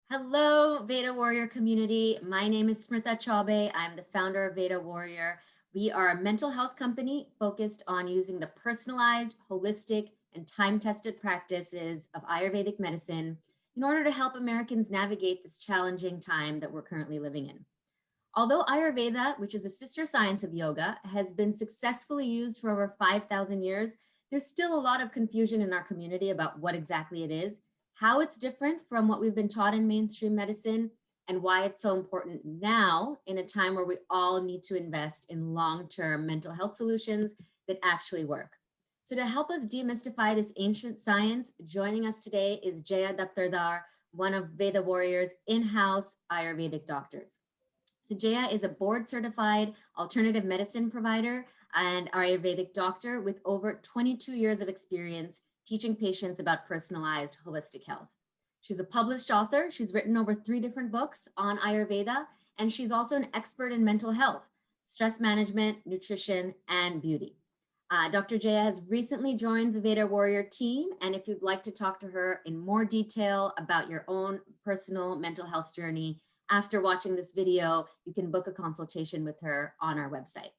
Hello, Veda Warrior community. My name is Smrita Chaube. I'm the founder of Veda Warrior. We are a mental health company focused on using the personalized, holistic, and time-tested practices of Ayurvedic medicine in order to help Americans navigate this challenging time that we're currently living in. Although Ayurveda, which is a sister science of yoga, has been successfully used for over 5,000 years, there's still a lot of confusion in our community about what exactly it is, how it's different from what we've been taught in mainstream medicine, and why it's so important now in a time where we all need to invest in long-term mental health solutions that actually work. So to help us demystify this ancient science, joining us today is Jaya Daptardar, one of Veda Warrior's in-house Ayurvedic doctors. So Jaya is a board-certified alternative medicine provider and Ayurvedic doctor with over 22 years of experience teaching patients about personalized holistic health. She's a published author. She's written over 3 different books on Ayurveda, and she's also an expert in mental health, stress management, nutrition, and beauty. Dr. Jaya has recently joined the Veda Warrior team, and if you'd like to talk to her in more detail about your own personal mental health journey, after watching this video, you can book a consultation with her on our website.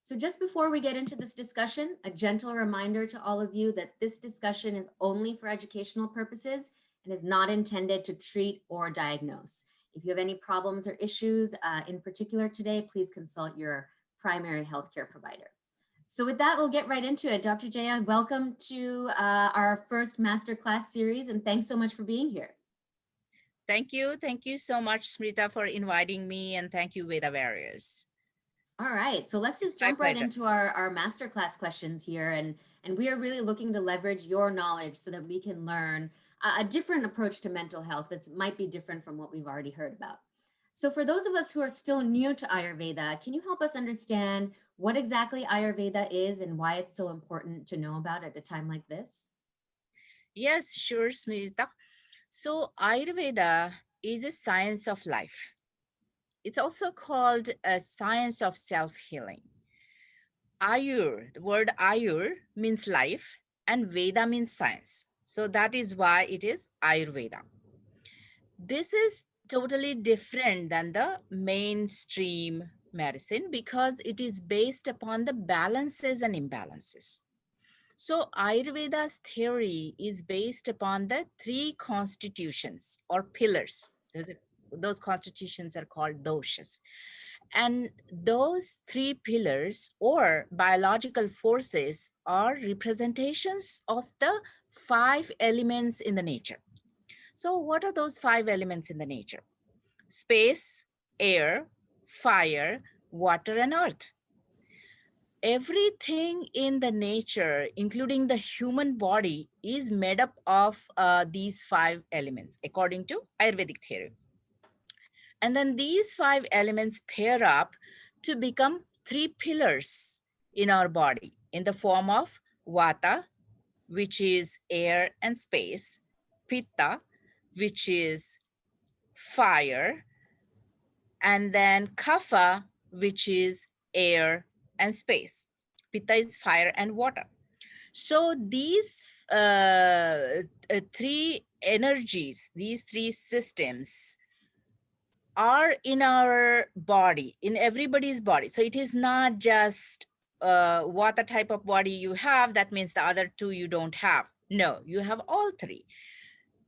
So just before we get into this discussion, a gentle reminder to all of you that this discussion is only for educational purposes and is not intended to treat or diagnose. If you have any problems or issues in particular today, please consult your primary healthcare provider. So with that, we'll get right into it. Dr. Jaya, welcome to our first masterclass series, and thanks so much for being here. Thank you. Thank you so much, Smrita, for inviting me, and thank you, Veda Warriors. All right, so let's just jump right into our masterclass questions here. And we are really looking to leverage your knowledge so that we can learn a different approach to mental health that might be different from what we've already heard about. So for those of us who are still new to Ayurveda, can you help us understand what exactly Ayurveda is and why it's so important to know about at a time like this? Yes, sure, Smrita. So Ayurveda is a science of life. It's also called a science of self-healing. Ayur, the word Ayur means life and Veda means science. So that is why it is Ayurveda. This is totally different than the mainstream medicine because it is based upon the balances and imbalances. So Ayurveda's theory is based upon the 3 constitutions or pillars. Those constitutions are called doshas. And those 3 pillars or biological forces are representations of the 5 elements in the nature. So what are those 5 elements in the nature? Space, air, fire, water, and earth. Everything in the nature, including the human body, is made up of these 5 elements, according to Ayurvedic theory. And then these 5 elements pair up to become 3 pillars in our body in the form of Vata, which is air and space, Pitta, which is fire, and then Kapha, which is air and space. Pitta is fire and water. So these 3 energies, these 3 systems are in our body, in everybody's body. So it is not just what the type of body you have, that means the other 2 you don't have. No, you have all 3.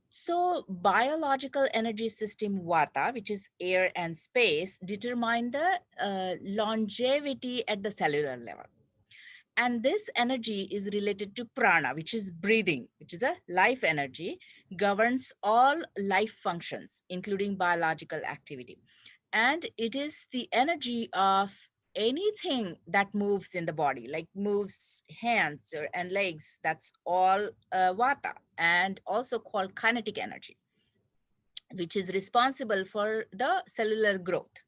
So biological energy system Vata, which is air and space, determine the longevity at the cellular level. And this energy is related to prana, which is breathing, which is a life energy, governs all life functions, including biological activity. And it is the energy of anything that moves in the body, like moves hands and legs. That's all vata, and also called kinetic energy, which is responsible for the cellular growth.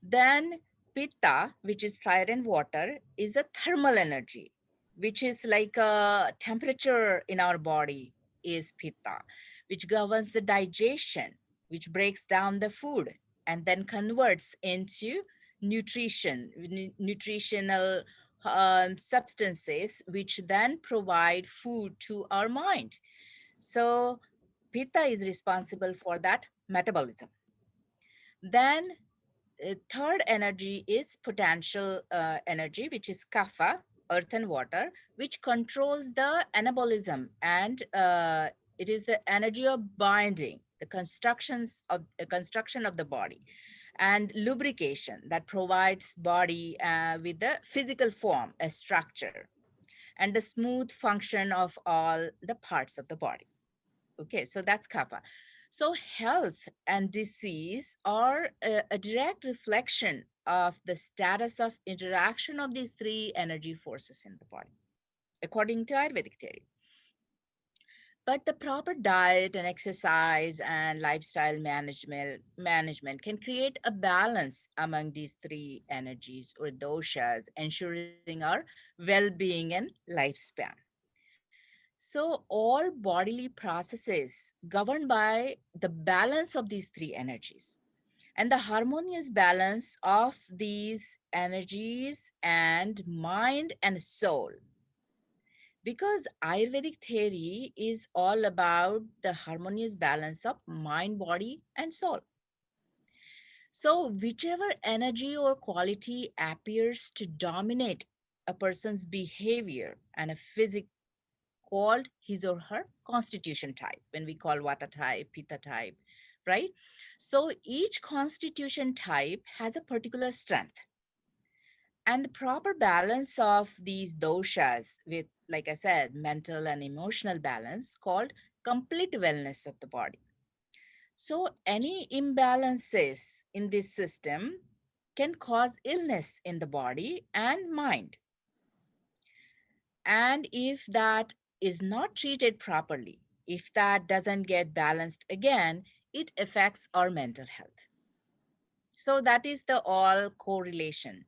Then Pitta, which is fire and water, is a thermal energy, which is like a temperature in our body is Pitta, which governs the digestion, which breaks down the food and then converts into nutritional substances, which then provide food to our mind. So Pitta is responsible for that metabolism. Then third energy is potential energy, which is kapha, earth and water, which controls the anabolism, and it is the energy of binding, the construction of the body, and lubrication that provides body with the physical form, a structure, and the smooth function of all the parts of the body. Okay, so that's kapha. So health and disease are a direct reflection of the status of interaction of these three energy forces in the body, according to Ayurvedic theory. But the proper diet and exercise and lifestyle management can create a balance among these three energies or doshas, ensuring our well-being and lifespan. So all bodily processes governed by the balance of these three energies and the harmonious balance of these energies and mind and soul. Because Ayurvedic theory is all about the harmonious balance of mind, body, and soul. So, whichever energy or quality appears to dominate a person's behavior and a physic called his or her constitution type, when we call vata type, pitta type, right? So each constitution type has a particular strength, and the proper balance of these doshas with, like I said, mental and emotional balance called complete wellness of the body. So any imbalances in this system can cause illness in the body and mind. And if that is not treated properly, if that doesn't get balanced again, it affects our mental health. So that is the all correlation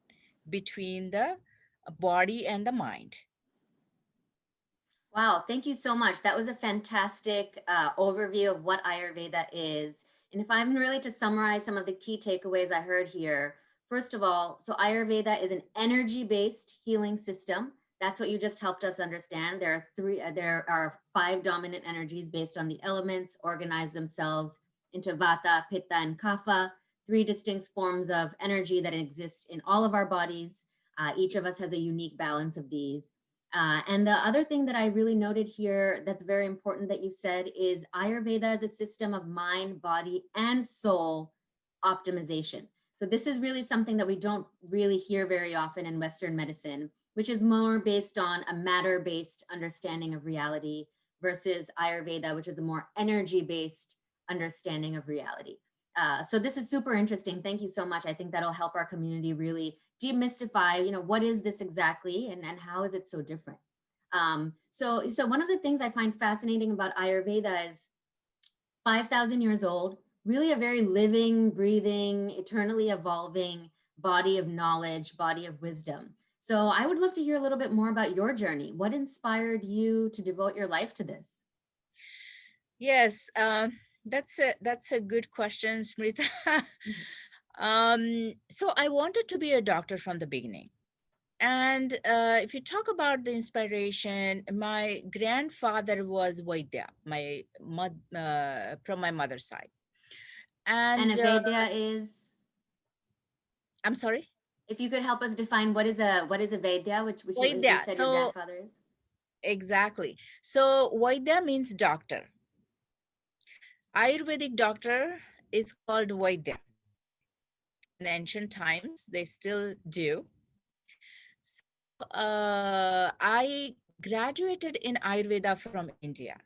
between the body and the mind. Wow, thank you so much. That was a fantastic overview of what Ayurveda is. And if I'm really to summarize some of the key takeaways I heard here, first of all, so Ayurveda is an energy-based healing system. That's what you just helped us understand. There are five dominant energies based on the elements, organize themselves into Vata, Pitta, and Kapha, three distinct forms of energy that exist in all of our bodies. Each of us has a unique balance of these. And the other thing that I really noted here that's very important that you said is Ayurveda is a system of mind, body, and soul optimization. So this is really something that we don't really hear very often in Western medicine, which is more based on a matter-based understanding of reality versus Ayurveda, which is a more energy-based understanding of reality. So this is super interesting. Thank you so much. I think that'll help our community really demystify, what is this exactly and how is it so different? So one of the things I find fascinating about Ayurveda is 5,000 years old, really a very living, breathing, eternally evolving body of knowledge, body of wisdom. So I would love to hear a little bit more about your journey. What inspired you to devote your life to this? Yes, that's a good question, Smrita. So I wanted to be a doctor from the beginning. And if you talk about the inspiration, my grandfather was Vaidya, from my mother's side. And And Vedya is, I'm sorry, if you could help us define what is a Vedya, which you Vaidya. said your So grandfather is. exactly. So Vaidya means doctor. Ayurvedic doctor is called Vaidya. In ancient times, they still do. So I graduated in Ayurveda from India.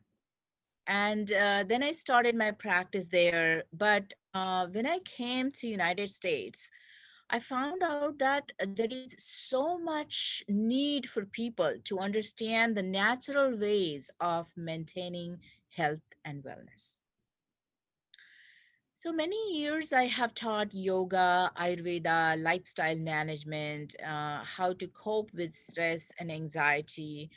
And then I started my practice there. But when I came to United States, I found out that there is so much need for people to understand the natural ways of maintaining health and wellness. So many years I have taught yoga, Ayurveda, lifestyle management, how to cope with stress and anxiety.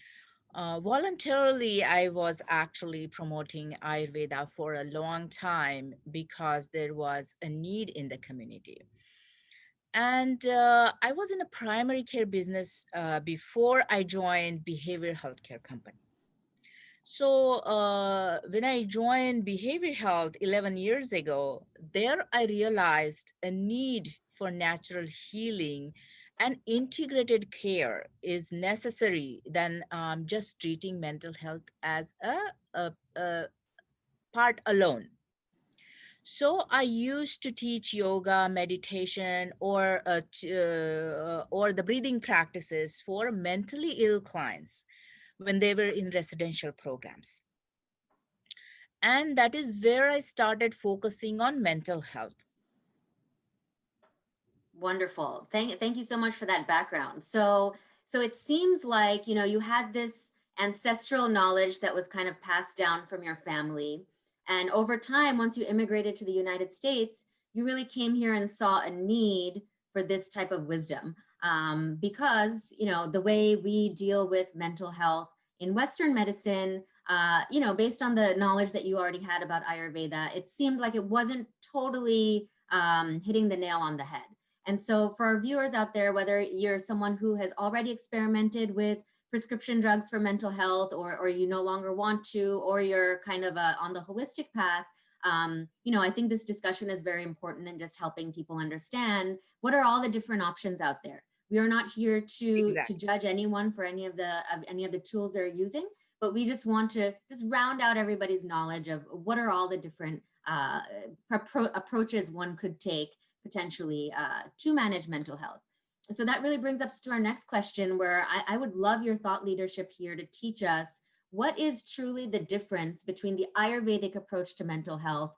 Voluntarily, I was actually promoting Ayurveda for a long time because there was a need in the community. And I was in a primary care business before I joined behavioral healthcare company. So when I joined behavior health 11 years ago, there I realized a need for natural healing and integrated care is necessary than just treating mental health as a part alone. So I used to teach yoga, meditation, or the breathing practices for mentally ill clients when they were in residential programs. And that is where I started focusing on mental health. Wonderful. Thank you so much for that background. So it seems like, you had this ancestral knowledge that was kind of passed down from your family. And over time, once you immigrated to the United States, you really came here and saw a need for this type of wisdom. Because, the way we deal with mental health in Western medicine, based on the knowledge that you already had about Ayurveda, it seemed like it wasn't totally hitting the nail on the head. And so, for our viewers out there, whether you're someone who has already experimented with prescription drugs for mental health, or you no longer want to, or you're kind of on the holistic path, I think this discussion is very important in just helping people understand what are all the different options out there. We are not here to Exactly. judge anyone for any of the tools they're using, but we just want to just round out everybody's knowledge of what are all the different approaches one could take potentially to manage mental health. So that really brings us to our next question, where I would love your thought leadership here to teach us what is truly the difference between the Ayurvedic approach to mental health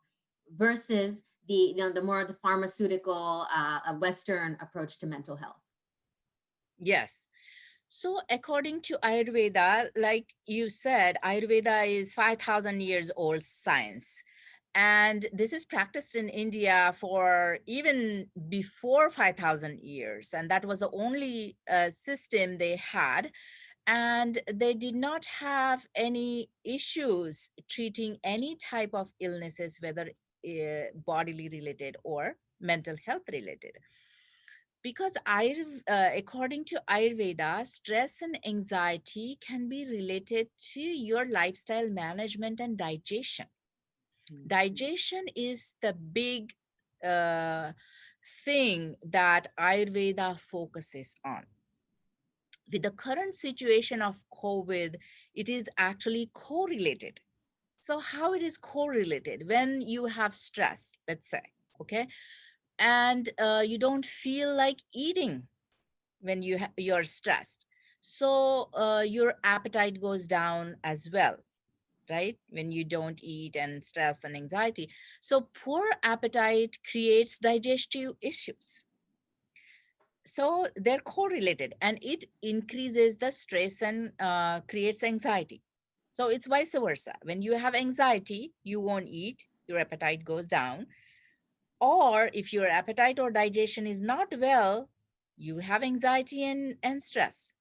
versus the more the pharmaceutical Western approach to mental health. Yes. So, according to Ayurveda, like you said, Ayurveda is 5,000 years old science. And this is practiced in India for even before 5,000 years. And that was the only system they had. And they did not have any issues treating any type of illnesses, whether bodily related or mental health related. Because according to Ayurveda, stress and anxiety can be related to your lifestyle management and digestion. Mhm. Digestion is the big uh, thing that Ayurveda focuses on. With the current situation of COVID, it is actually correlated. So, how it is correlated? When you have stress, let's say, okay, and you don't feel like eating when you're stressed, so your appetite goes down as well, right? When you don't eat and stress and anxiety, so poor appetite creates digestive issues. So they're correlated, and it increases the stress and creates anxiety. So it's vice versa. When you have anxiety, you won't eat, your appetite goes down. Or if your appetite or digestion is not well, you have anxiety and stress.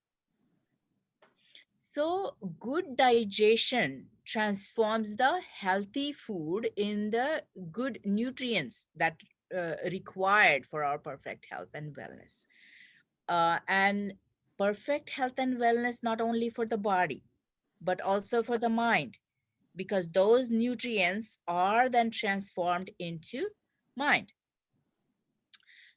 So, good digestion transforms the healthy food in the good nutrients that required for our perfect health and wellness. And perfect health and wellness not only for the body, but also for the mind, because those nutrients are then transformed into mind.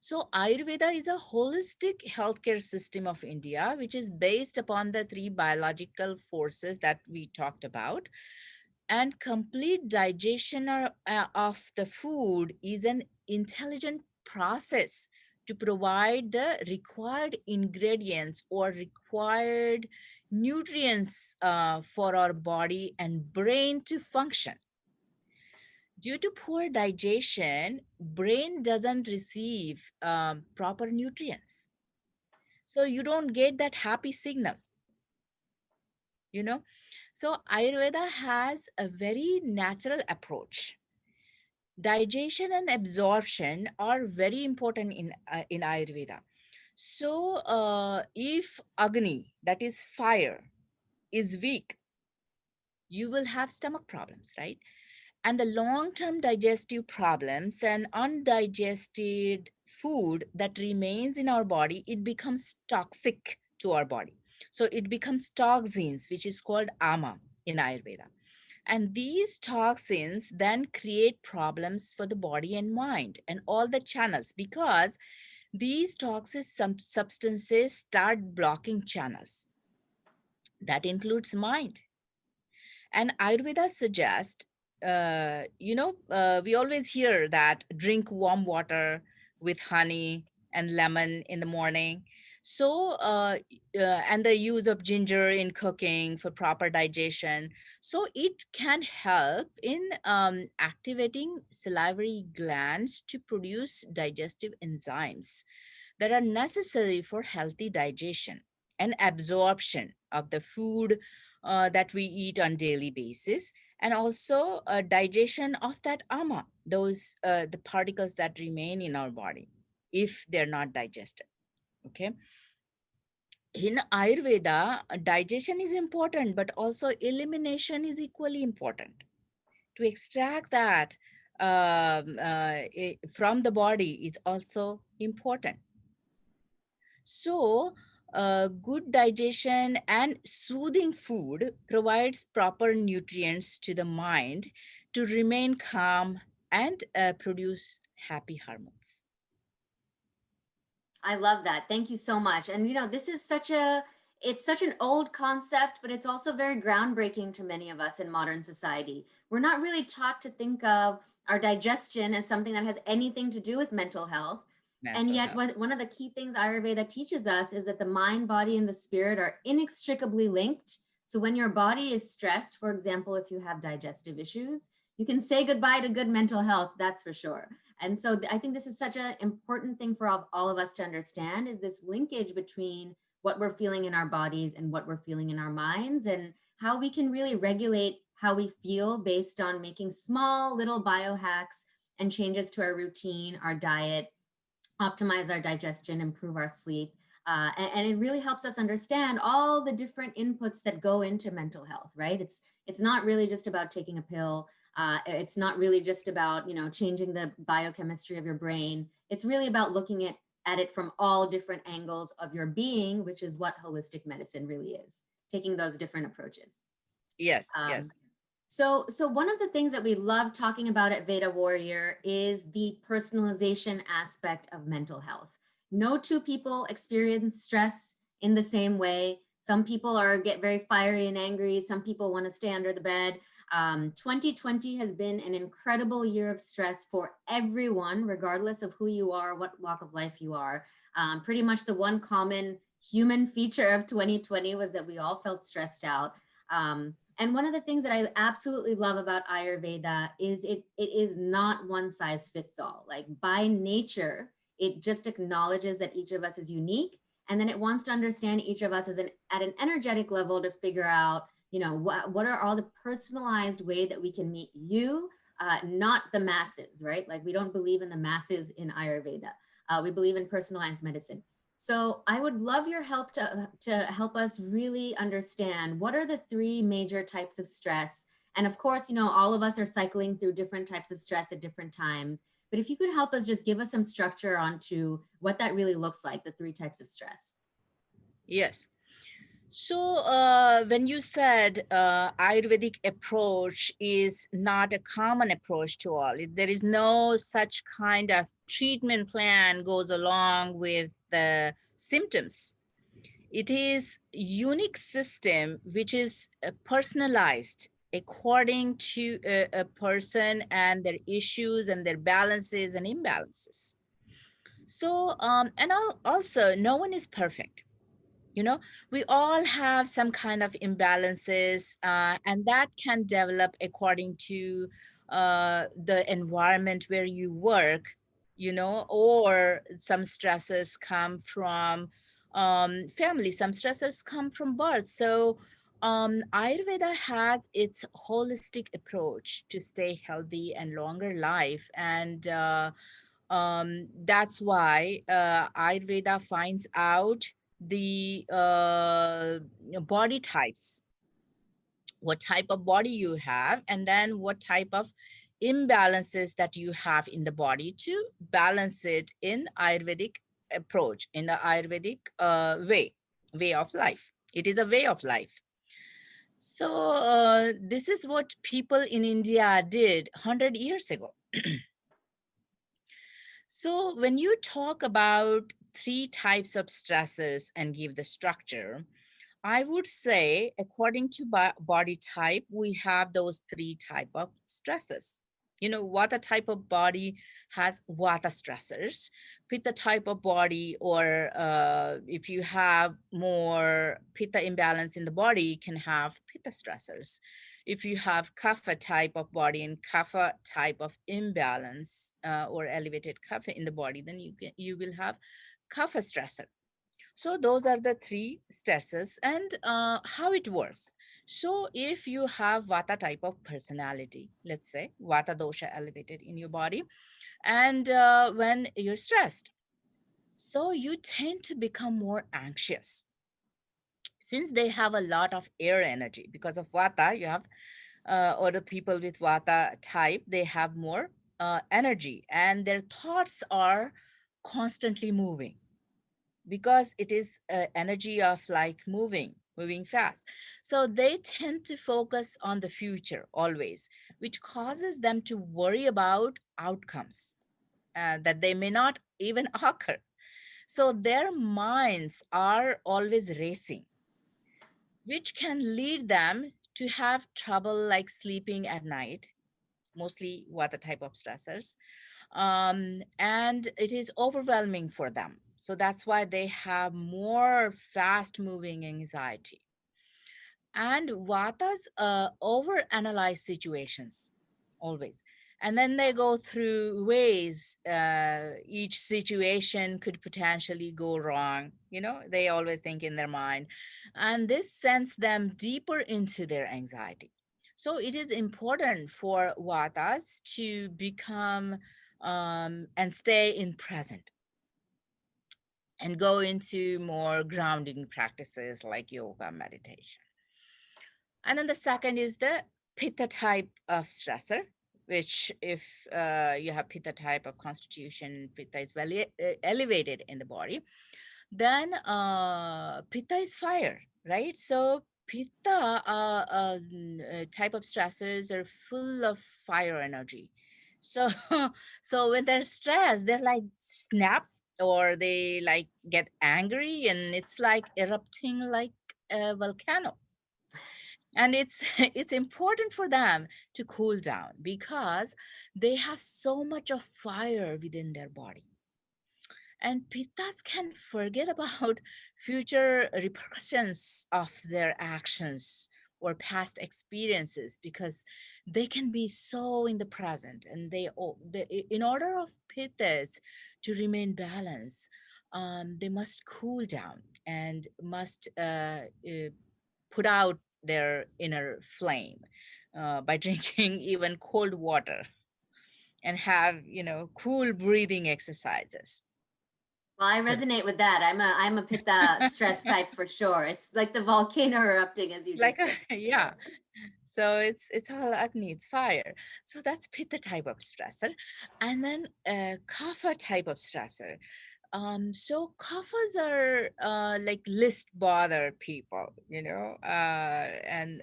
So, Ayurveda is a holistic healthcare system of India, which is based upon the three biological forces that we talked about. And complete digestion of the food is an intelligent process to provide the required ingredients or required nutrients for our body and brain to function. Due to poor digestion, brain doesn't receive proper nutrients, so you don't get that happy signal, you know. So Ayurveda has a very natural approach. Digestion and absorption are very important in Ayurveda. So if Agni, that is fire, is weak, you will have stomach problems, right? And the long term digestive problems and undigested food that remains in our body, it becomes toxic to our body. So it becomes toxins, which is called ama. in Ayurveda. And these toxins then create problems for the body and mind and all the channels, because these toxic substances start blocking channels. That includes mind. And Ayurveda suggests, we always hear that drink warm water with honey and lemon in the morning. So, and the use of ginger in cooking for proper digestion. So, it can help in activating salivary glands to produce digestive enzymes that are necessary for healthy digestion and absorption of the food that we eat on daily basis, and also digestion of that ama, those the particles that remain in our body if they're not digested. Okay. In Ayurveda, digestion is important, but also elimination is equally important. To extract that from the body is also important. So, good digestion and soothing food provides proper nutrients to the mind to remain calm and produce happy hormones. I love that. Thank you so much. And this is it's such an old concept, but it's also very groundbreaking to many of us in modern society. We're not really taught to think of our digestion as something that has anything to do with mental health. And Mental yet, health. one of the key things Ayurveda teaches us is that the mind, body, and the spirit are inextricably linked. So when your body is stressed, for example, if you have digestive issues, you can say goodbye to good mental health, that's for sure. And so I think this is such an important thing for all of us to understand, is this linkage between what we're feeling in our bodies and what we're feeling in our minds, and how we can really regulate how we feel based on making small little biohacks and changes to our routine, our diet, optimize our digestion, improve our sleep. And it really helps us understand all the different inputs that go into mental health, right? It's not really just about taking a pill. It's not really just about changing the biochemistry of your brain. It's really about looking at it from all different angles of your being, which is what holistic medicine really is, taking those different approaches. Yes, Um, yes. so one of the things that we love talking about at Veda Warrior is the personalization aspect of mental health. No two people experience stress in the same way. Some people get very fiery and angry. Some people want to stay under the bed. 2020 has been an incredible year of stress for everyone, regardless of who you are, what walk of life you are. Pretty much the one common human feature of 2020 was that we all felt stressed out. And one of the things that I absolutely love about Ayurveda is it is not one size fits all. Like by nature, it just acknowledges that each of us is unique. And then it wants to understand each of us at an energetic level to figure out, what are all the personalized way that we can meet you, not the masses, right? Like we don't believe in the masses in Ayurveda. We believe in personalized medicine. So I would love your help to help us really understand what are the three major types of stress. And of course, all of us are cycling through different types of stress at different times. But if you could help us just give us some structure onto what that really looks like, the three types of stress. Yes. So, when you said Ayurvedic approach is not a common approach to all, there is no such kind of treatment plan goes along with the symptoms. It is unique system which is personalized according to a person and their issues and their balances and imbalances. So, and also, no one is perfect. We all have some kind of imbalances, and that can develop according to the environment where you work, or some stresses come from family, some stresses come from birth. So Ayurveda has its holistic approach to stay healthy and longer life, and that's why Ayurveda finds out the body types, what type of body you have, and then what type of imbalances that you have in the body to balance it in Ayurvedic approach, in the Ayurvedic way of life. It is a way of life. So this is what people in India did 100 years ago. So when you talk about three types of stressors and give the structure, I would say, according to body type, we have those three type of stresses. You know, Vata type of body has Vata stressors. Pitta type of body, or if you have more Pitta imbalance in the body, can have Pitta stressors. If you have Kapha type of body and Kapha type of imbalance or elevated Kapha in the body, then you will have Kapha stressor. So those are the three stresses and how it works. So if you have Vata type of personality, let's say Vata dosha elevated in your body, and when you're stressed, so you tend to become more anxious. Since they have a lot of air energy because of Vata, you have or the people with Vata type, they have more energy and their thoughts are constantly moving because it is energy of like moving fast. So they tend to focus on the future always, which causes them to worry about outcomes that they may not even occur. So their minds are always racing, which can lead them to have trouble like sleeping at night, mostly what the type of stressors, and it is overwhelming for them. So that's why they have more fast moving anxiety. And Vatas overanalyze situations always. And then they go through ways each situation could potentially go wrong. They always think in their mind. And this sends them deeper into their anxiety. So it is important for Vatas to become and stay in present and go into more grounding practices like yoga, meditation. And then the second is the Pitta type of stressor, which if you have Pitta type of constitution, Pitta is well elevated in the body, then Pitta is fire, right? So Pitta type of stressors are full of fire energy. So, so when they're stressed, they're like snap or they like get angry and it's like erupting like a volcano. And it's it's important for them to cool down because they have so much of fire within their body, and pittas can forget about future repercussions of their actions or past experiences because they can be so in the present, and in order of pittas to remain balanced, they must cool down and must put out their inner flame by drinking even cold water and have cool breathing exercises. Well, I So resonate with that. I'm a Pitta stress type for sure. It's like the volcano erupting, as you like just said. yeah, so it's all Agni, it's fire. So that's Pitta type of stressor. And then Kapha type of stressor. So kaphas are like list bother people, and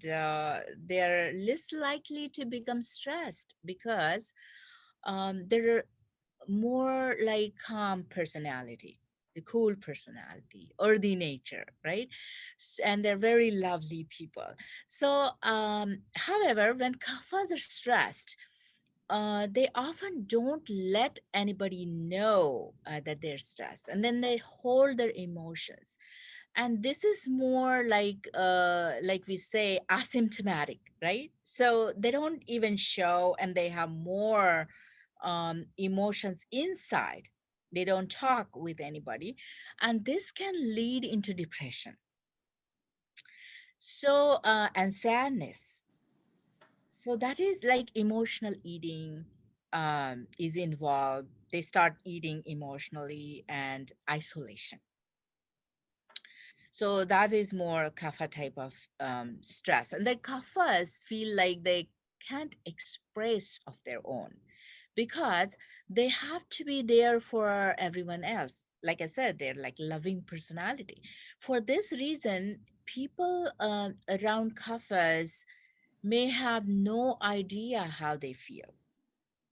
they're less likely to become stressed because they're more like calm personality, the cool personality, earthy nature, right? And they're very lovely people. So, however, when kaphas are stressed, they often don't let anybody know that they're stressed, and then they hold their emotions. And this is more like we say asymptomatic, right? So they don't even show, and they have more emotions inside. They don't talk with anybody, and this can lead into depression. So and sadness. So that is like emotional eating is involved. They start eating emotionally, and isolation. So that is more kapha type of stress. And the kaphas feel like they can't express of their own because they have to be there for everyone else. Like I said, they're like loving personality. For this reason, people around kaphas may have no idea how they feel,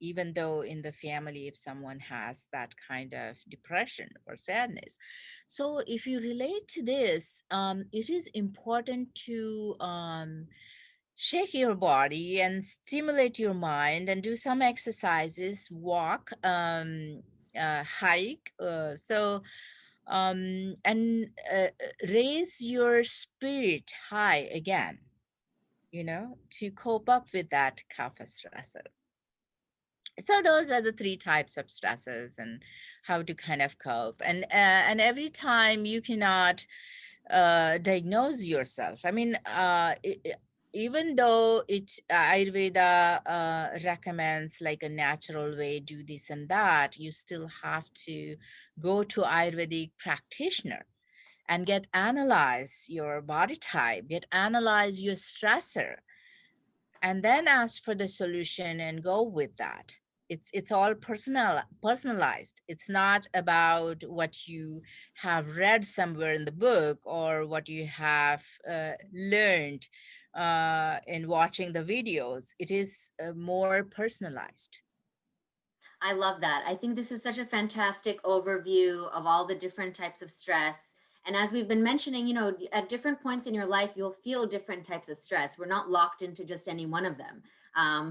even though in the family, if someone has that kind of depression or sadness. So if you relate to this, it is important to shake your body and stimulate your mind and do some exercises, walk, hike. And raise your spirit high again, to cope up with that kapha stressor. So those are the three types of stressors and how to kind of cope. And every time you cannot diagnose yourself. I mean, even though Ayurveda recommends like a natural way, do this and that, you still have to go to Ayurvedic practitioner and get analyze your body type, get analyze your stressor, and then ask for the solution and go with that. It's all personalized. It's not about what you have read somewhere in the book or what you have learned in watching the videos. It is more personalized. I love that. I think this is such a fantastic overview of all the different types of stress. And as we've been mentioning, at different points in your life, you'll feel different types of stress. We're not locked into just any one of them.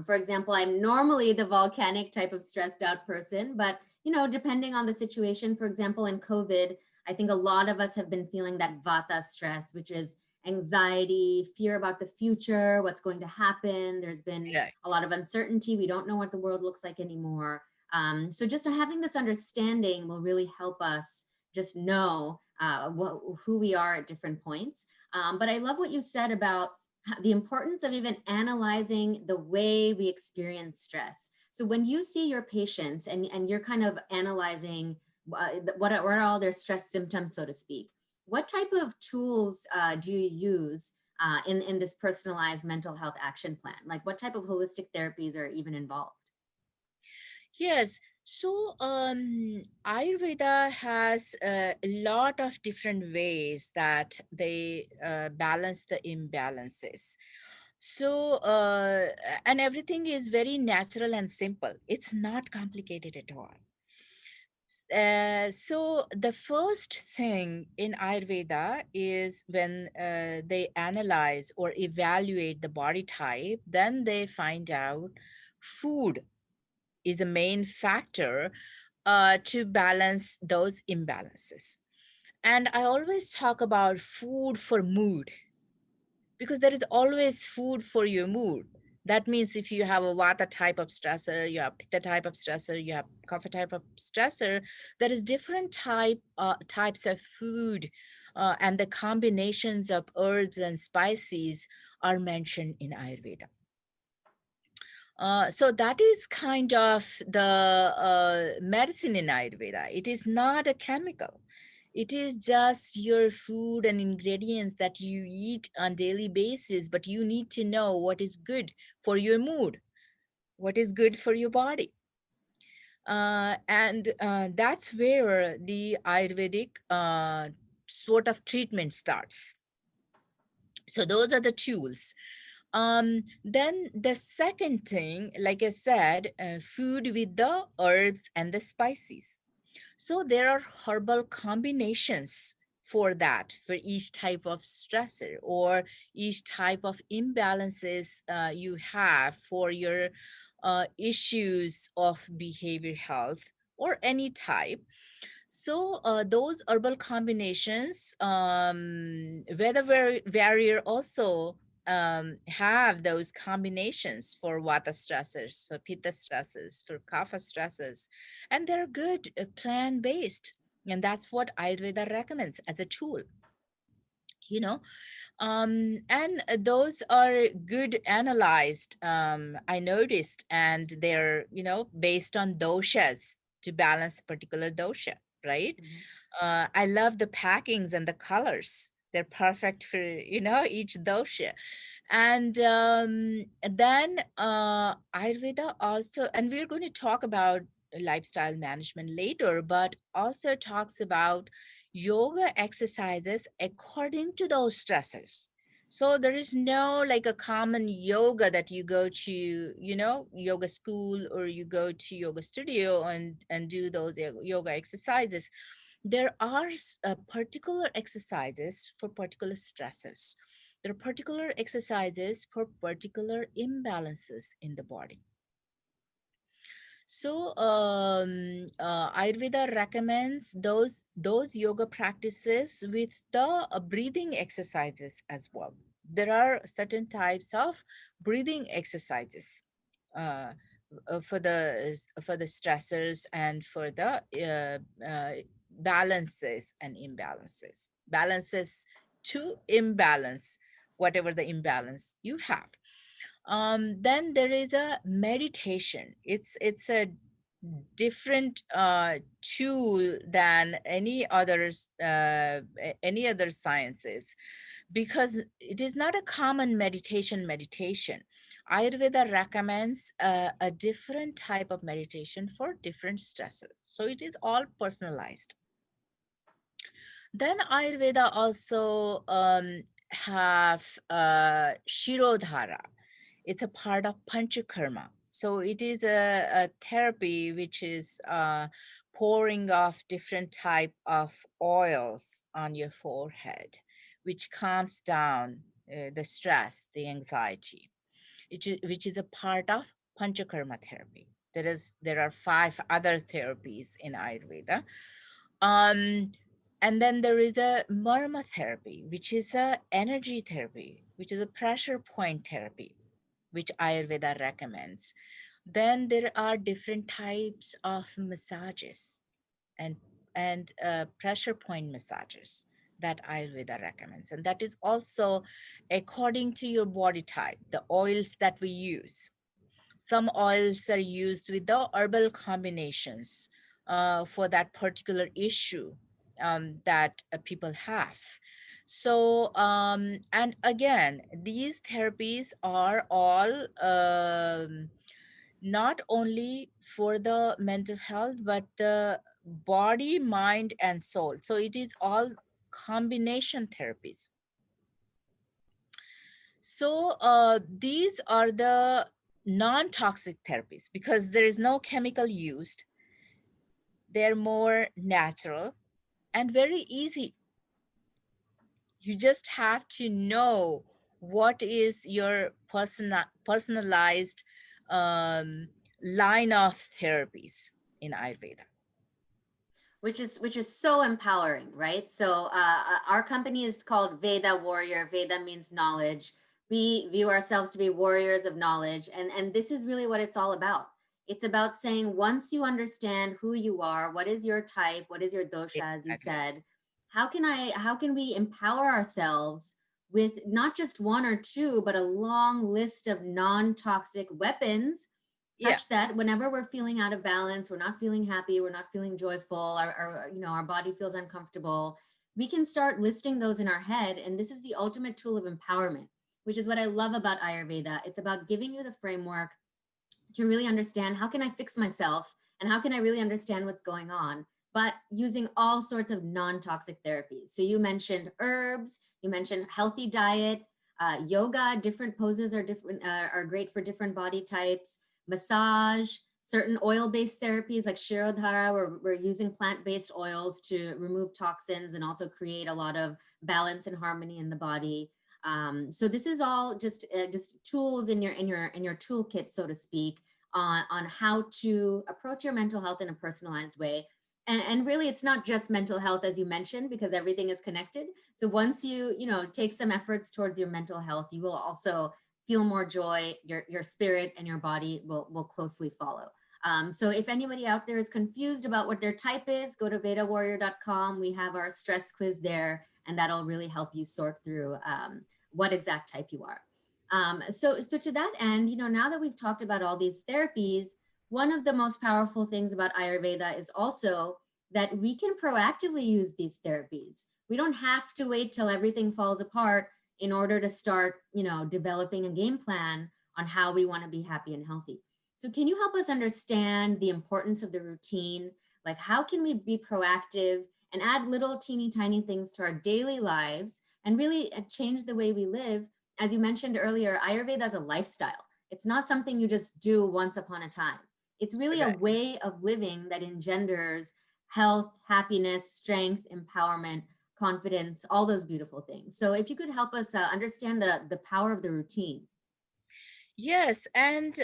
For example, I'm normally the volcanic type of stressed out person, but depending on the situation, for example, in COVID, I think a lot of us have been feeling that vata stress, which is anxiety, fear about the future, what's going to happen. There's been Right. a lot of uncertainty. We don't know what the world looks like anymore. So just having this understanding will really help us just know who we are at different points. But I love what you said about the importance of even analyzing the way we experience stress. So when you see your patients and you're kind of analyzing what are all their stress symptoms, so to speak, what type of tools do you use in this personalized mental health action plan? Like what type of holistic therapies are even involved? Yes. So Ayurveda has a lot of different ways that they balance the imbalances. So and everything is very natural and simple. It's not complicated at all. So the first thing in Ayurveda is when they analyze or evaluate the body type, then they find out food is a main factor to balance those imbalances. And I always talk about food for mood because there is always food for your mood. That means if you have a vata type of stressor, you have pitta type of stressor, you have kapha type of stressor, there is different types of food, and the combinations of herbs and spices are mentioned in Ayurveda. So that is kind of the medicine in Ayurveda. It is not a chemical. It is just your food and ingredients that you eat on daily basis, but you need to know what is good for your mood, what is good for your body. And that's where the Ayurvedic sort of treatment starts. So those are the tools. Then the second thing, like I said, food with the herbs and the spices. So there are herbal combinations for that, for each type of stressor or each type of imbalances you have for your issues of behavior health or any type. So those herbal combinations, Veda Warrior also have those combinations for vata stressors, for pitta stressors, for kapha stressors, and they're good plant based, and that's what Ayurveda recommends as a tool. You know, and those are good analyzed. I noticed, and they're based on doshas to balance a particular dosha, right? Mhm. I love the packings and the colors. They're perfect for each dosha. And then Ayurveda also, and we're going to talk about lifestyle management later, but also talks about yoga exercises according to those stressors. So there is no like a common yoga that you go to, yoga school, or you go to yoga studio and do those yoga exercises. There are particular exercises for particular stressors. There are particular exercises for particular imbalances in the body. So Ayurveda recommends those yoga practices with the breathing exercises as well. There are certain types of breathing exercises uh, for the stressors and for the balances and imbalances. Balances to imbalance whatever the imbalance you have. Then there is a meditation. It's a different tool than any other sciences, because it is not a common meditation. Ayurveda recommends a different type of meditation for different stressors, so it is all personalized. Then Ayurveda also have Shirodhara. It's a part of Panchakarma. So it is a therapy which is pouring off different type of oils on your forehead, which calms down the stress, the anxiety, which is a part of Panchakarma therapy. There are 5 other therapies in Ayurveda. Um, and then there is a marma therapy, which is a energy therapy, which is a pressure point therapy, which Ayurveda recommends. Then there are different types of massages and pressure point massages that Ayurveda recommends, and that is also according to your body type, the oils that we use. Some oils are used with the herbal combinations for that particular issue that people have. So, and again, these therapies are all not only for the mental health, but the body, mind, and soul. So it is all combination therapies. So these are the non-toxic therapies because there is no chemical used. They're more natural and very easy. You just have to know what is your personalized um, line of therapies in Ayurveda. Which is so empowering, right? So our company is called Veda Warrior. Veda means knowledge. We view ourselves to be warriors of knowledge, and this is really what it's all about. It's about saying, once you understand who you are, what is your type, what is your dosha, as you Exactly. said, how can we empower ourselves with not just one or two, but a long list of non-toxic weapons, Yeah. such that whenever we're feeling out of balance, we're not feeling happy, we're not feeling joyful, our body feels uncomfortable, we can start listing those in our head. And this is the ultimate tool of empowerment, which is what I love about Ayurveda. It's about giving you the framework to really understand, how can I fix myself and how can I really understand what's going on, but using all sorts of non-toxic therapies. So you mentioned herbs, you mentioned healthy diet, yoga, different poses are different, are great for different body types, massage, certain oil-based therapies like Shirodhara, where we're using plant-based oils to remove toxins and also create a lot of balance and harmony in the body. So this is all just tools in your toolkit, so to speak, on how to approach your mental health in a personalized way. And really, it's not just mental health, as you mentioned, because everything is connected. So once you take some efforts towards your mental health, you will also feel more joy. Your spirit and your body will closely follow. So if anybody out there is confused about what their type is, go to vedawarrior.com. We have our stress quiz there, and that'll really help you sort through what exact type you are. So to that end, now that we've talked about all these therapies, one of the most powerful things about Ayurveda is also that we can proactively use these therapies. We don't have to wait till everything falls apart in order to start, developing a game plan on how we want to be happy and healthy. So can you help us understand the importance of the routine? Like, how can we be proactive and add little teeny tiny things to our daily lives and really change the way we live. As you mentioned earlier, Ayurveda is a lifestyle. It's not something you just do once upon a time. It's really a Right. way of living that engenders health, happiness, strength, empowerment, confidence, all those beautiful things. So if you could help us understand the power of the routine. Yes, and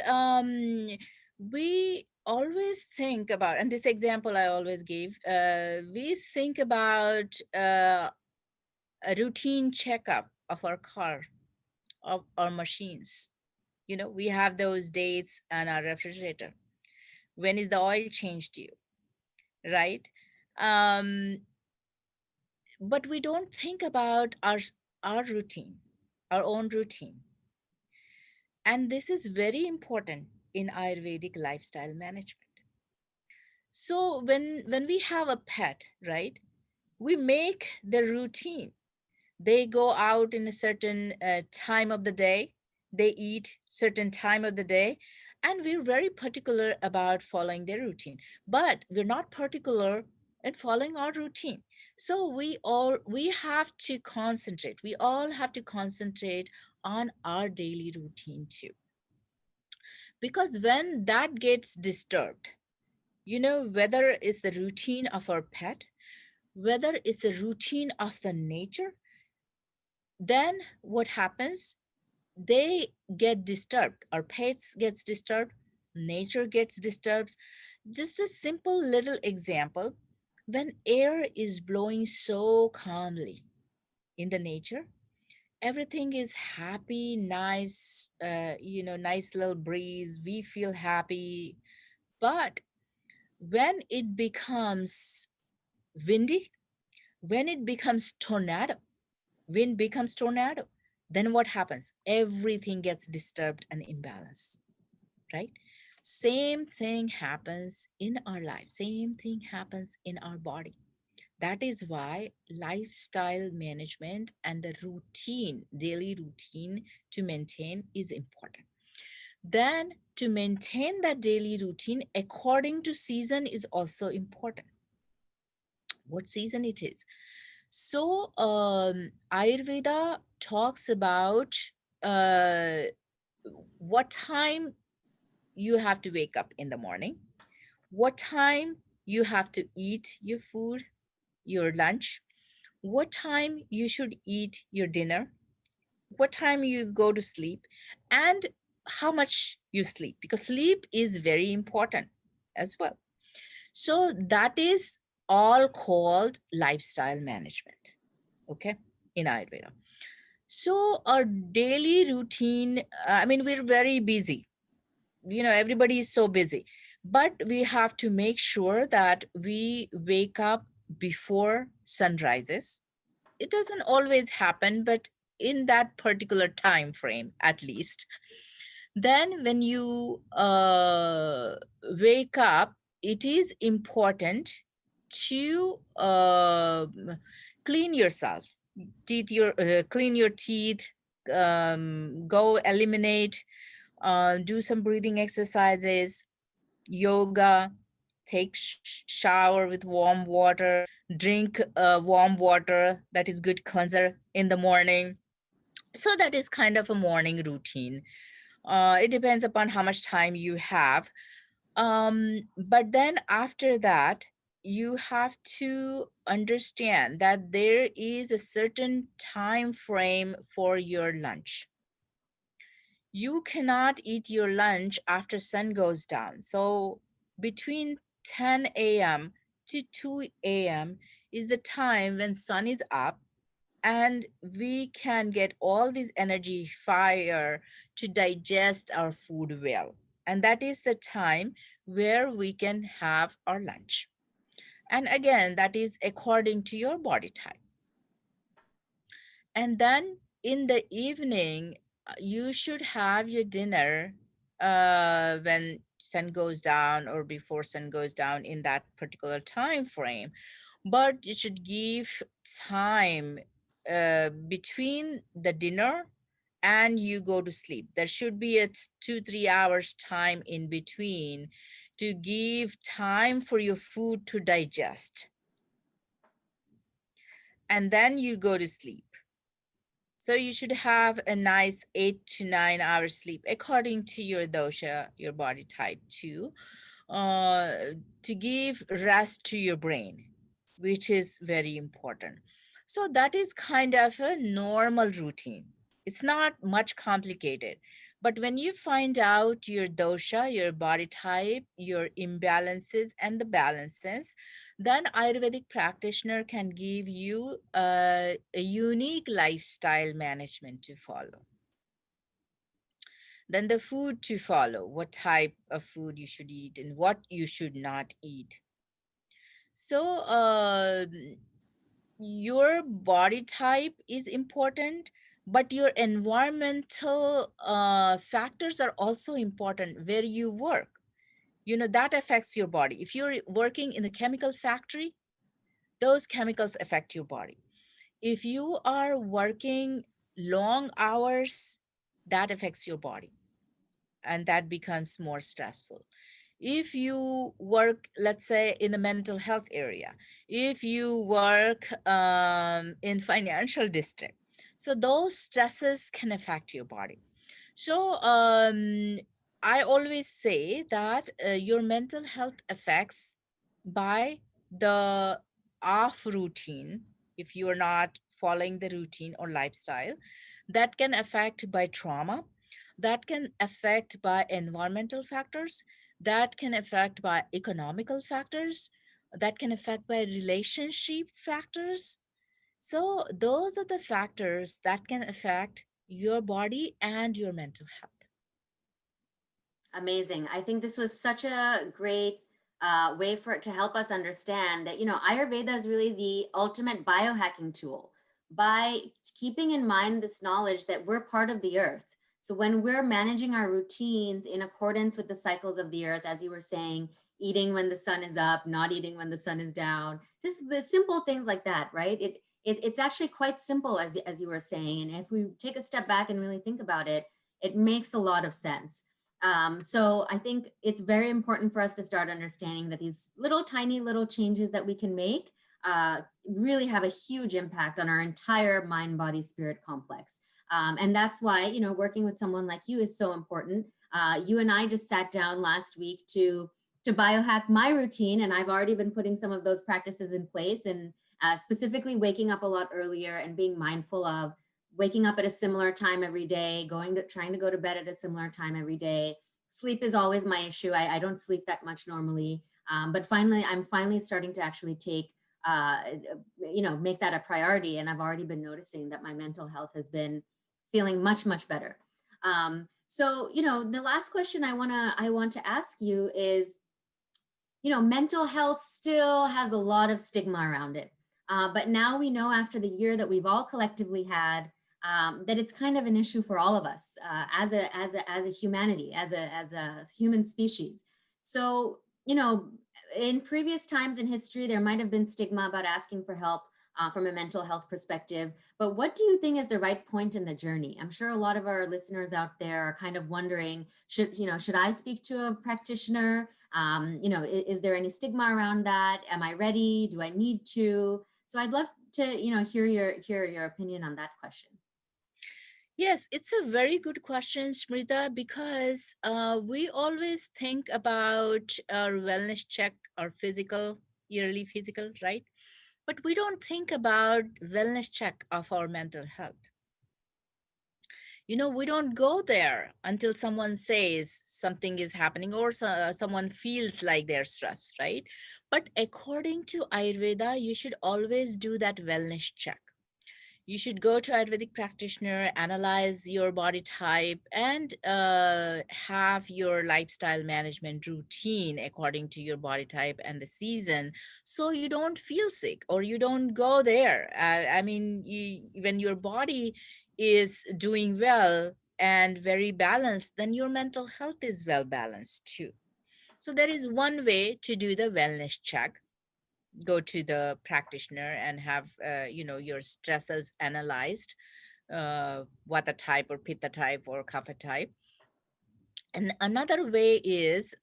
we always think about, and this example I always give, we think about a routine checkup of our car, of our machines. You know, we have those dates on our refrigerator. When is the oil changed due, right? Um, but we don't think about our routine, our own routine. And this is very important in Ayurvedic lifestyle management. So when we have a pet, right, we make the routine. They go out in a certain time of the day, they eat certain time of the day, and we're very particular about following their routine. But we're not particular in following our routine. So we have to concentrate. We all have to concentrate on our daily routine too. Because when that gets disturbed, you know, whether it's the routine of our pet, whether it's the routine of the nature, then what happens? They get disturbed. Our pets gets disturbed, nature gets disturbed. Just a simple little example: when air is blowing so calmly in the nature, everything is happy, nice, nice little breeze, we feel happy. But when it becomes windy, when it becomes tornado, wind becomes tornado, then what happens? Everything gets disturbed and imbalanced, right? Same thing happens in our life, same thing happens in our body. That is why lifestyle management and the routine, daily routine to maintain is important. Then to maintain that daily routine according to season is also important. What season it is? So Ayurveda talks about uh, what time you have to wake up in the morning, what time you have to eat your food, your lunch, what time you should eat your dinner, what time you go to sleep, and how much you sleep, because sleep is very important as well. So that is all called lifestyle management, okay, in Ayurveda. So our daily routine, I mean, we're very busy. You know, everybody is so busy, but we have to make sure that we wake up before sun rises. It doesn't always happen, but in that particular time frame at least. Then when you wake up, it is important to clean yourself, clean your teeth, go eliminate, do some breathing exercises, yoga, take shower with warm water, drink warm water, that is good cleanser in the morning. So that is kind of a morning routine. It depends upon how much time you have. But then after that, you have to understand that there is a certain time frame for your lunch. You cannot eat your lunch after sun goes down. So between 10 a.m. to 2 a.m. is the time when sun is up, and we can get all this energy fire to digest our food well. And that is the time where we can have our lunch. And again, that is according to your body type. And then in the evening, you should have your dinner when sun goes down or before sun goes down in that particular time frame. But you should give time between the dinner and you go to sleep. There should be a 2-3 hours time in between to give time for your food to digest. and then you go to sleep. So you should have a nice 8 to 9 hours sleep according to your dosha, your body type too, uh, to give rest to your brain, which is very important. So that is kind of a normal routine. It's not much complicated. But when you find out your dosha, your body type, your imbalances and the balances, then Ayurvedic practitioner can give you a unique lifestyle management to follow. Then the food to follow, what type of food you should eat and what you should not eat. So your body type is important, but your environmental factors are also important. Where you work, that affects your body. If you're working in a chemical factory, those chemicals affect your body. If you are working long hours, that affects your body, and that becomes more stressful. If you work, let's say, in the mental health area, if you work in financial district, so those stresses can affect your body. So I always say that your mental health affects by the off routine. If you are not following the routine or lifestyle, that can affect by trauma, that can affect by environmental factors, that can affect by economical factors, that can affect by relationship factors. So those are the factors that can affect your body and your mental health. Amazing. I think this was such a great way for it to help us understand that, Ayurveda is really the ultimate biohacking tool by keeping in mind this knowledge that we're part of the earth. So when we're managing our routines in accordance with the cycles of the earth, as you were saying, eating when the sun is up, not eating when the sun is down, just the simple things like that, right? It's actually quite simple, as you were saying. And if we take a step back and really think about it, it makes a lot of sense. So I think it's very important for us to start understanding that these little tiny little changes that we can make really have a huge impact on our entire mind, body, spirit complex. And that's why, working with someone like you is so important. You and I just sat down last week to biohack my routine, and I've already been putting some of those practices in place, and specifically waking up a lot earlier and being mindful of waking up at a similar time every day, trying to go to bed at a similar time every day. Sleep is always my issue. I don't sleep that much normally. But I'm finally starting to actually make that a priority. And I've already been noticing that my mental health has been feeling much, much better. So, the last question I want to ask you is, mental health still has a lot of stigma around it. But now we know, after the year that we've all collectively had, that it's kind of an issue for all of us as a humanity, as a human species. So, in previous times in history, there might have been stigma about asking for help from a mental health perspective. But what do you think is the right point in the journey? I'm sure a lot of our listeners out there are kind of wondering, should I speak to a practitioner? Is there any stigma around that? Am I ready? Do I need to? So I'd love to, hear your opinion on that question. Yes, it's a very good question, Smrita, because we always think about our wellness check, our yearly physical, right? But we don't think about wellness check of our mental health. We don't go there until someone says something is happening, or someone feels like they're stressed, right? But according to Ayurveda, you should always do that wellness check. You should go to Ayurvedic practitioner, analyze your body type, and have your lifestyle management routine according to your body type and the season, so you don't feel sick or you don't go there. I mean, when your body is doing well and very balanced, then your mental health is well balanced too. So there is one way to do the wellness check. Go to the practitioner and have your stressors analyzed, vata type or pitta type or kapha type. And another way is,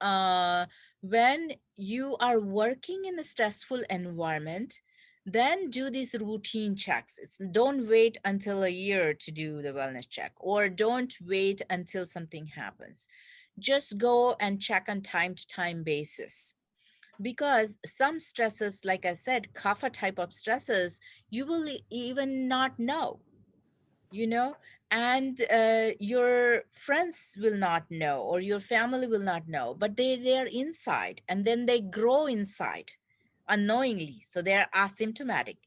when you are working in a stressful environment, Then do these routine checks. Don't wait until a year to do the wellness check, or don't wait until something happens. Just go and check on time to time basis, because some stresses, like I said, kapha type of stresses, you will even not know, you know, and your friends will not know, or your family will not know, but they're inside, and then they grow inside unknowingly, so they're asymptomatic.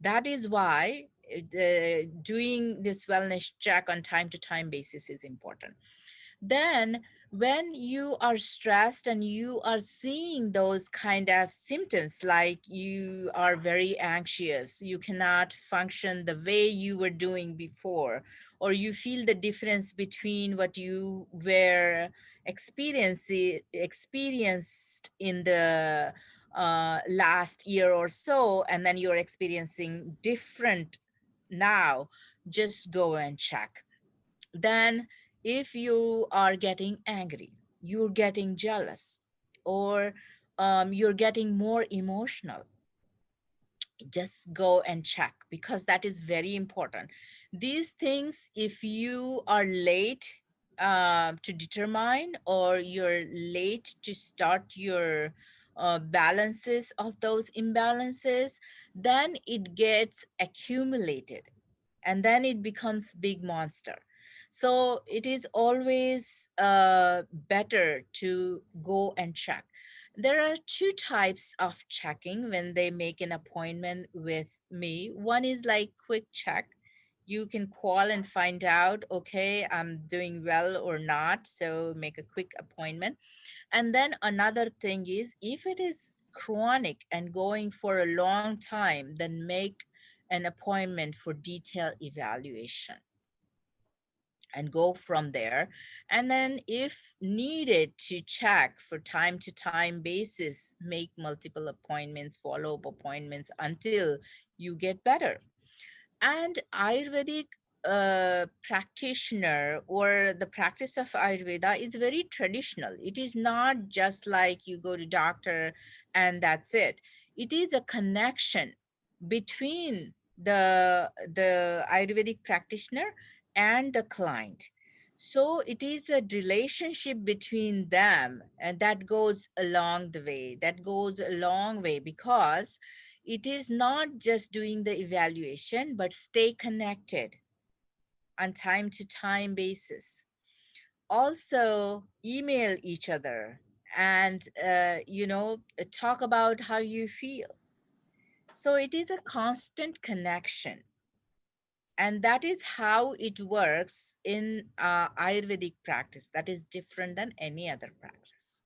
That is why doing this wellness check on time to time basis is important. Then when you are stressed and you are seeing those kind of symptoms, like you are very anxious, you cannot function the way you were doing before, or you feel the difference between what you were experienced in the last year or so, and then you're experiencing different now, just go and check. Then if you are getting angry, you're getting jealous, or you're getting more emotional, just go and check, because that is very important. These things, if you are late to determine, or you're late to start your balances of those imbalances, then it gets accumulated, and then it becomes big monster. So it is always better to go and check. There are two types of checking when they make an appointment with me. One is like quick check. You can call and find out, okay, I'm doing well or not, so make a quick appointment. And then another thing is, if it is chronic and going for a long time, then make an appointment for detailed evaluation and go from there. And then if needed to check for time to time basis, make multiple appointments, follow-up appointments until you get better. And Ayurvedic practitioner, or the practice of Ayurveda, is very traditional. It is not just like you go to doctor and that's it. It is a connection between the Ayurvedic practitioner and the client. So it is a relationship between them, and that goes along the way. That goes a long way, because it is not just doing the evaluation, but stay connected on time to time basis. Also email each other, and talk about how you feel. So it is a constant connection, and that is how it works in Ayurvedic practice. That is different than any other practice.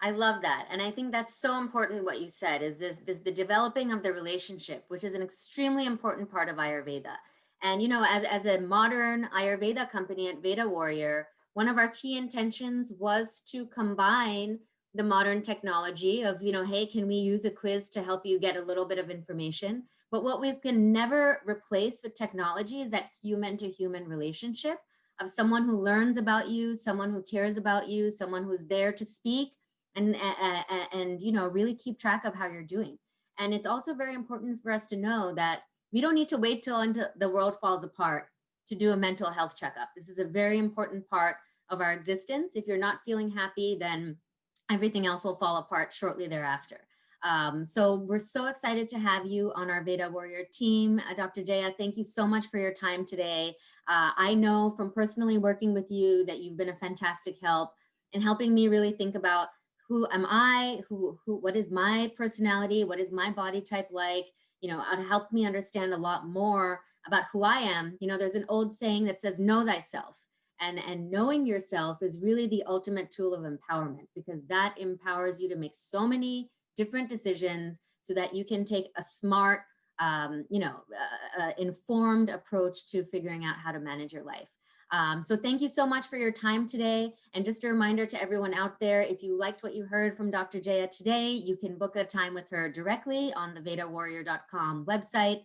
I love that. And I think that's so important what you said is this the developing of the relationship, which is an extremely important part of Ayurveda. And as a modern Ayurveda company at Veda Warrior, one of our key intentions was to combine the modern technology of, hey, can we use a quiz to help you get a little bit of information? But what we can never replace with technology is that human to human relationship of someone who learns about you, someone who cares about you, someone who's there to speak and really keep track of how you're doing. And it's also very important for us to know that we don't need to wait till until the world falls apart to do a mental health checkup. This is a very important part of our existence. If you're not feeling happy, then everything else will fall apart shortly thereafter. So we're so excited to have you on our Veda Warrior team. Dr. Jaya, thank you so much for your time today. I know from personally working with you that you've been a fantastic help in helping me really think about who am I, what is my personality, what is my body type like, it helped me understand a lot more about who I am. There's an old saying that says, know thyself. And knowing yourself is really the ultimate tool of empowerment, because that empowers you to make so many different decisions so that you can take a smart, informed approach to figuring out how to manage your life. So thank you so much for your time today. And just a reminder to everyone out there, if you liked what you heard from Dr. Jaya today, you can book a time with her directly on the vedawarrior.com website.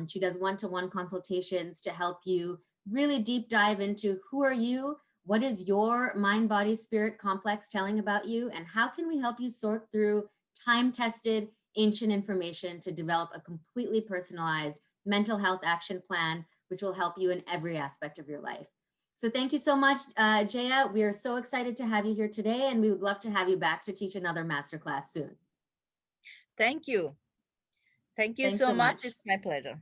She does one-to-one consultations to help you really deep dive into who are you, what is your mind, body, spirit complex telling about you, and how can we help you sort through time-tested, ancient information to develop a completely personalized mental health action plan, which will help you in every aspect of your life. So thank you so much, Jaya. We are so excited to have you here today, and we would love to have you back to teach another masterclass soon. Thank you. Thank you Thanks so so much. much. It's my pleasure.